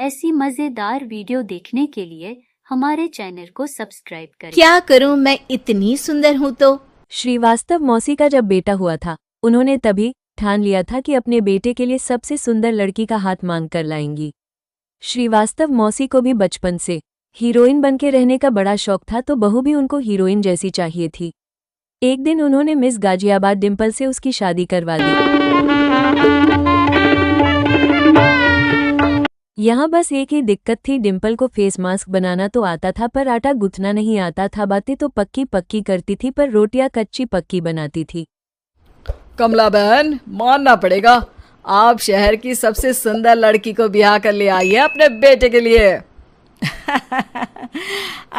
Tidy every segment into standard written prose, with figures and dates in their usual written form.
ऐसी मजेदार वीडियो देखने के लिए हमारे चैनल को सब्सक्राइब करें। क्या करूं, मैं इतनी सुंदर हूं तो। श्रीवास्तव मौसी का जब बेटा हुआ था, उन्होंने तभी ठान लिया था कि अपने बेटे के लिए सबसे सुंदर लड़की का हाथ मांग कर लाएंगी। श्रीवास्तव मौसी को भी बचपन से हीरोइन बनके रहने का बड़ा शौक था, तो बहू भी उनको हीरोइन जैसी चाहिए थी। एक दिन उन्होंने मिस गाजियाबाद डिम्पल से उसकी शादी करवा दी। यहाँ बस एक ही दिक्कत थी, डिम्पल को फेस मास्क बनाना तो आता था पर आटा गूंथना नहीं आता था। बातें तो पक्की पक्की करती थी पर रोटियां कच्ची पक्की बनाती थी। कमला बहन, मानना पड़ेगा, आप शहर की सबसे सुंदर लड़की को ब्याह कर ले आई है अपने बेटे के लिए।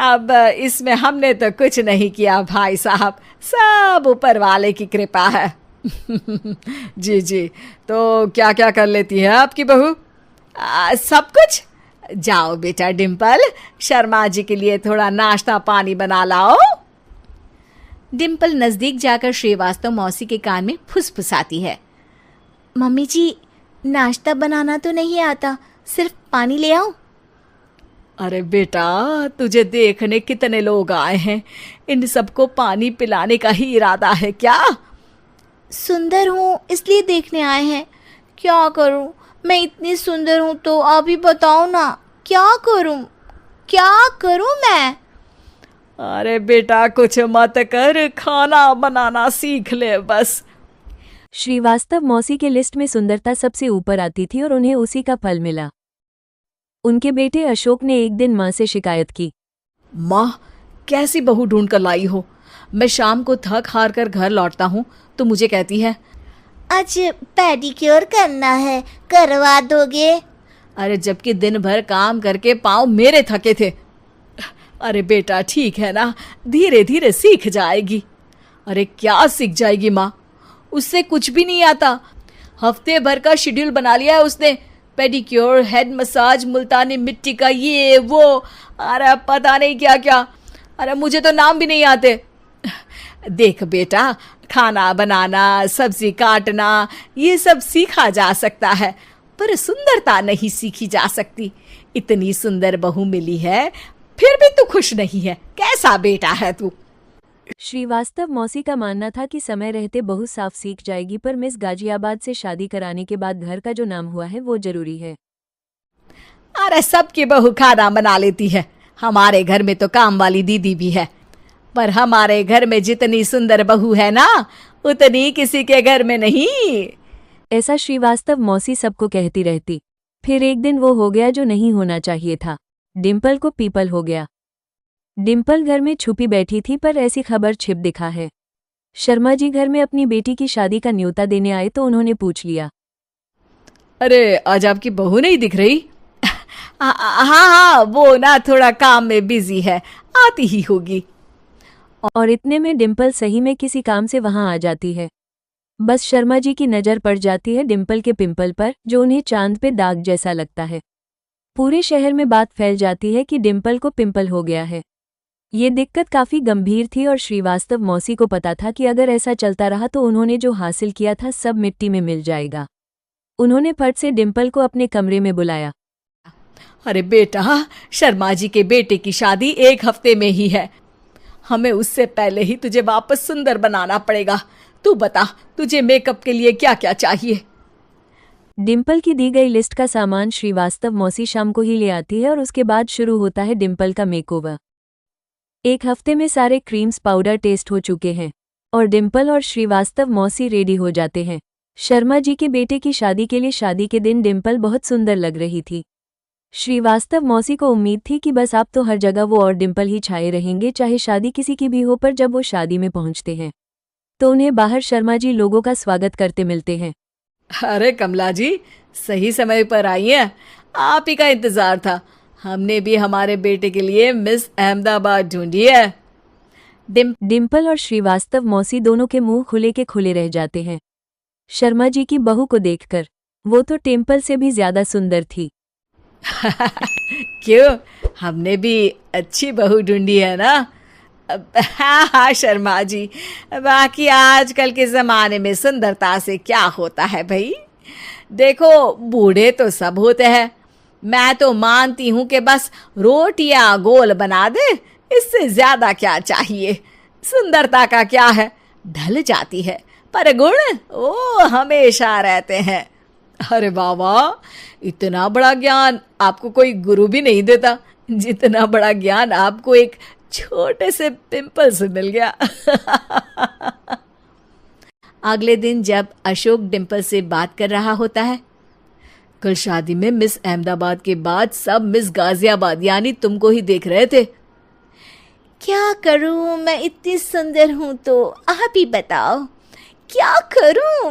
अब इसमें हमने तो कुछ नहीं किया भाई साहब, सब ऊपर वाले की कृपा है। जी जी, तो क्या क्या कर लेती है आपकी बहू? सब कुछ। जाओ बेटा डिम्पल, शर्मा जी के लिए थोड़ा नाश्ता पानी बना लाओ। डिम्पल नजदीक जाकर श्रीवास्तव मौसी के कान में फुसफुसाती है। मम्मी जी, नाश्ता बनाना तो नहीं आता, सिर्फ पानी ले आओ। अरे बेटा, तुझे देखने कितने लोग आए हैं, इन सबको पानी पिलाने का ही इरादा है क्या? सुंदर हूँ इसलिए देखने आए हैं। क्या करूँ, मैं इतनी सुंदर हूँ तो आप ही बताओ ना, क्या करूँ मैं? अरे बेटा, कुछ मत कर, खाना बनाना सीख ले बस। श्रीवास्तव मौसी के लिस्ट में सुंदरता सबसे ऊपर आती थी और उन्हें उसी का फल मिला। उनके बेटे अशोक ने एक दिन माँ से शिकायत की। माँ, कैसी बहू ढूंढ कर लाई हो? मैं शाम को थक हार कर घर लौटता हूँ तो मुझे कहती है, आज पेडिक्योर करना है, करवा दोगे? अरे जबकि दिन भर काम करके पाँव मेरे थके थे। अरे बेटा ठीक है ना, धीरे धीरे सीख जाएगी। अरे क्या सीख जाएगी माँ, उससे कुछ भी नहीं आता। हफ्ते भर का शेड्यूल बना लिया है उसने, पेडिक्योर, हेड मसाज, मुल्तानी मिट्टी का ये वो, अरे पता नहीं क्या क्या। अरे मुझे तो नाम भी नहीं आते। देख बेटा, खाना बनाना, सब्जी काटना, ये सब सीखा जा सकता है पर सुंदरता नहीं सीखी जा सकती। इतनी सुंदर बहू मिली है फिर भी तू खुश नहीं है, कैसा बेटा है तू? श्रीवास्तव मौसी का मानना था कि समय रहते बहू साफ सीख जाएगी, पर मिस गाजियाबाद से शादी कराने के बाद घर का जो नाम हुआ है वो जरूरी है। अरे सबकी बहू खाना बना लेती है, हमारे घर में तो काम वाली दीदी भी है, पर हमारे घर में जितनी सुंदर बहू है ना, उतनी किसी के घर में नहीं। ऐसा श्रीवास्तव मौसी सबको कहती रहती। फिर एक दिन वो हो गया जो नहीं होना चाहिए था, डिम्पल को पीपल हो गया। डिम्पल घर में छुपी बैठी थी पर ऐसी खबर छिप दिखा है। शर्मा जी घर में अपनी बेटी की शादी का न्योता देने आए तो उन्होंने पूछ लिया, अरे आज आपकी बहू नहीं दिख रही? हाँ, वो ना थोड़ा काम में बिजी है, आती ही होगी। और इतने में डिम्पल सही में किसी काम से वहां आ जाती है। बस शर्मा जी की नज़र पड़ जाती है डिम्पल के पिंपल पर, जो उन्हें चांद पे दाग जैसा लगता है। पूरे शहर में बात फैल जाती है कि डिम्पल को पिंपल हो गया है। ये दिक्कत काफ़ी गंभीर थी और श्रीवास्तव मौसी को पता था कि अगर ऐसा चलता रहा तो उन्होंने जो हासिल किया था सब मिट्टी में मिल जाएगा। उन्होंने फट से डिम्पल को अपने कमरे में बुलाया। अरे बेटा, शर्मा जी के बेटे की शादी 1 हफ्ते में ही है, हमें उससे पहले ही तुझे वापस सुंदर बनाना पड़ेगा। तू बता, तुझे मेकअप के लिए क्या क्या चाहिए? डिम्पल की दी गई लिस्ट का सामान श्रीवास्तव मौसी शाम को ही ले आती है और उसके बाद शुरू होता है डिम्पल का मेकओवर। 1 हफ्ते में सारे क्रीम्स पाउडर टेस्ट हो चुके हैं और डिम्पल और श्रीवास्तव मौसी रेडी हो जाते हैं शर्मा जी के बेटे की शादी के लिए। शादी के दिन डिम्पल बहुत सुंदर लग रही थी। श्रीवास्तव मौसी को उम्मीद थी कि बस अब तो हर जगह वो और डिम्पल ही छाए रहेंगे, चाहे शादी किसी की भी हो। पर जब वो शादी में पहुंचते हैं तो उन्हें बाहर शर्मा जी लोगों का स्वागत करते मिलते हैं। अरे कमला जी, सही समय पर आई हैं, आप ही का इंतजार था। हमने भी हमारे बेटे के लिए मिस अहमदाबाद ढूंढी है। डिम्पल और श्रीवास्तव मौसी दोनों के मुंह खुले के खुले रह जाते हैं शर्मा जी की बहू को देखकर। वो तो टेम्पल से भी ज्यादा सुंदर थी। क्यों, हमने भी अच्छी बहू ढूंढी है ना? हाँ शर्मा जी, बाकी आजकल के ज़माने में सुंदरता से क्या होता है भाई? देखो, बूढ़े तो सब होते हैं, मैं तो मानती हूं कि बस रोटियां गोल बना दे, इससे ज्यादा क्या चाहिए। सुंदरता का क्या है, ढल जाती है, पर गुण वो हमेशा रहते हैं। अरे बाबा, इतना बड़ा ज्ञान आपको कोई गुरु भी नहीं देता जितना बड़ा ज्ञान आपको एक छोटे से पिंपल से मिल गया। अगले दिन जब अशोक डिम्पल से बात कर रहा होता है, कल शादी में मिस अहमदाबाद के बाद सब मिस गाजियाबाद यानी तुमको ही देख रहे थे। क्या करूं, मैं इतनी सुंदर हूं तो आप ही बताओ क्या करूं।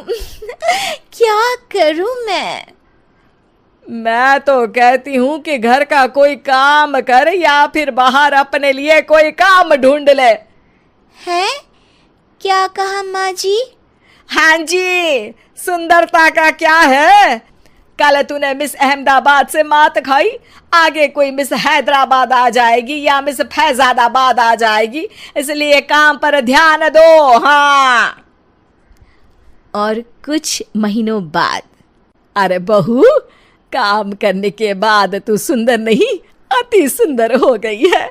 क्या करूं मैं तो कहती हूं कि घर का कोई काम कर या फिर बाहर अपने लिए कोई काम ढूंढ ले। है? क्या कहा माँ जी? हाँ जी, सुंदरता का क्या है। कल तूने मिस अहमदाबाद से मात खाई, आगे कोई मिस हैदराबाद आ जाएगी या मिस फैजादाबाद आ जाएगी, इसलिए काम पर ध्यान दो। हाँ। और कुछ महीनों बाद, अरे बहू, काम करने के बाद तू सुंदर नहीं, अति सुंदर हो गई है।